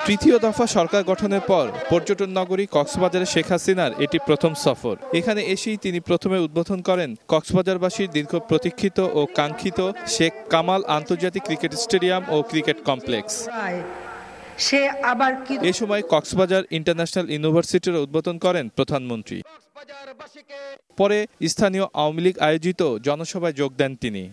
তৃতীয় দফা সরকার গঠনের পর পর্যটন নগরী কক্সবাজারে শেখ হাসিনার এটি প্রথম সফর। এখানে এসেই তিনি প্রথমে উদ্বোধন করেন কক্সবাজারবাসীর দীর্ঘ প্রতীক্ষিত ও কাঙ্ক্ষিত শেখ কামাল আন্তর্জাতিক ক্রিকেট স্টেডিয়াম ও ক্রিকেট কমপ্লেক্স। এ সময় কক্সবাজার ইন্টারন্যাশনাল ইউনিভার্সিটির উদ্বোধন করেন প্রধানমন্ত্রী। পরে স্থানীয় আওয়ামী লীগ আয়োজিত জনসভায় যোগ দেন তিনি।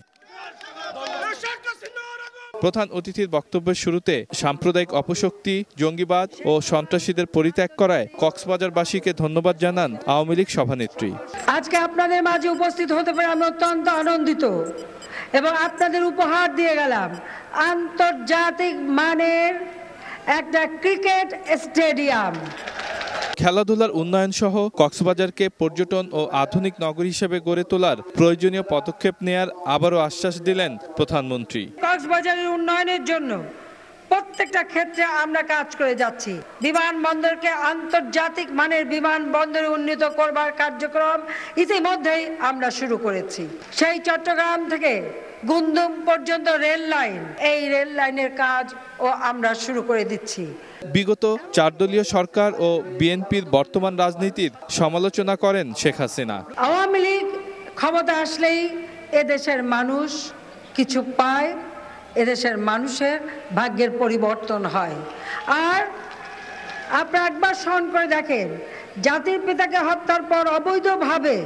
প্রধান অতিথির বক্তব্যের শুরুতে সাম্প্রদায়িক অপশক্তি, জঙ্গিবাদ ও সন্ত্রাসীদের পরিত্যাগ করায় কক্সবাজারবাসীকে ধন্যবাদ জানান আওয়ামী লীগ সভানেত্রী। আজকে আপনাদের মাঝে উপস্থিত হতে পেরে আমি অত্যন্ত আনন্দিত এবং আপনাদের উপহার দিয়ে গেলাম আন্তর্জাতিক মানের একটা ক্রিকেট স্টেডিয়াম। খেলাধুলার উন্নয়ন সহ কক্সবাজারকে পর্যটন ও আধুনিক নগরী হিসেবে গড়ে তোলার প্রয়োজনীয় পদক্ষেপ নেয়ার আবারও আশ্বাস দিলেন প্রধানমন্ত্রী। কক্সবাজারের উন্নয়নের জন্য প্রত্যেকটা ক্ষেত্রে আমরা কাজ করে যাচ্ছি। বিমানবন্দরকে আন্তর্জাতিক মানের বিমানবন্দরে উন্নীত করবার কার্যক্রম ইতিমধ্যেই আমরা শুরু করেছি। সেই চট্টগ্রাম থেকে গুমদুম পর্যন্ত রেল লাইন, এই রেল লাইনের কাজ ও আমরা শুরু করে দিচ্ছি। বিগত 4 দলীয় সরকার ও বিএনপির বর্তমান রাজনীতির সমালোচনা করেন শেখ হাসিনা। আওয়ামী লীগ ক্ষমতা আসলেই এদেশের মানুষ কিছু পায়, এদেশের মানুষের ভাগ্যের পরিবর্তন হয়। আর আপনারা একবার স্মরণ করে দেখেন, জাতির পিতাকে হত্যার পর অবৈধভাবে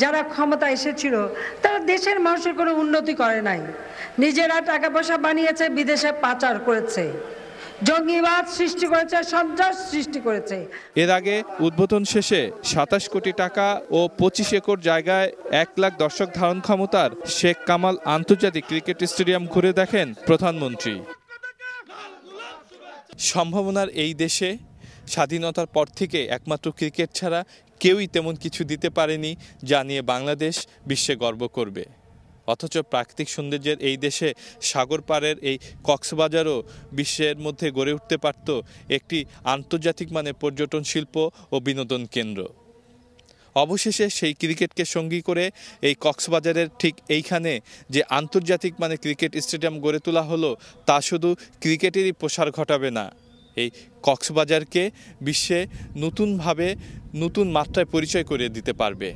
যারা ক্ষমতা এসেছিল তারা দেশের মানুষের কোনো উন্নতি করে নাই। নিজেরা টাকা পয়সা বানিয়েছে, বিদেশে পাচার করেছে, জঙ্গিবাদ সৃষ্টি করেছে, সন্ত্রাস সৃষ্টি করেছে। এর আগে উদ্বোধন শেষে 27 কোটি টাকা ও 25 একর জায়গায় 1 লাখ দর্শক ধারণ ক্ষমতার শেখ কামাল আন্তর্জাতিক ক্রিকেট স্টেডিয়াম ঘুরে দেখেন প্রধানমন্ত্রী। সম্ভাবনার এই দেশে স্বাধীনতার পর থেকে একমাত্র ক্রিকেট ছাড়া কেউই তেমন কিছু দিতে পারেনি, যা নিয়ে বাংলাদেশ বিশ্বে গর্ব করবে। অথচ প্রাকৃতিক সৌন্দর্যের এই দেশে সাগর পাড়ের এই কক্সবাজারও বিশ্বের মধ্যে গড়ে উঠতে পারত একটি আন্তর্জাতিক মানের পর্যটন শিল্প ও বিনোদন কেন্দ্র। অবশেষে সেই ক্রিকেটকে সঙ্গী করে এই কক্সবাজারের ঠিক এইখানে যে আন্তর্জাতিক মানের ক্রিকেট স্টেডিয়াম গড়ে তোলা হলো, তা শুধু ক্রিকেটেরই প্রসার ঘটাবে না, এই কক্সবাজারকে বিশ্বে নতুনভাবে নতুন মাত্রায় পরিচয় করে দিতে পারবে,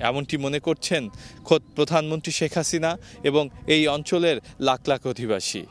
এমনটি মনে করছেন খোদ প্রধানমন্ত্রী শেখ হাসিনা এবং এই অঞ্চলের লাখ লাখ অধিবাসী।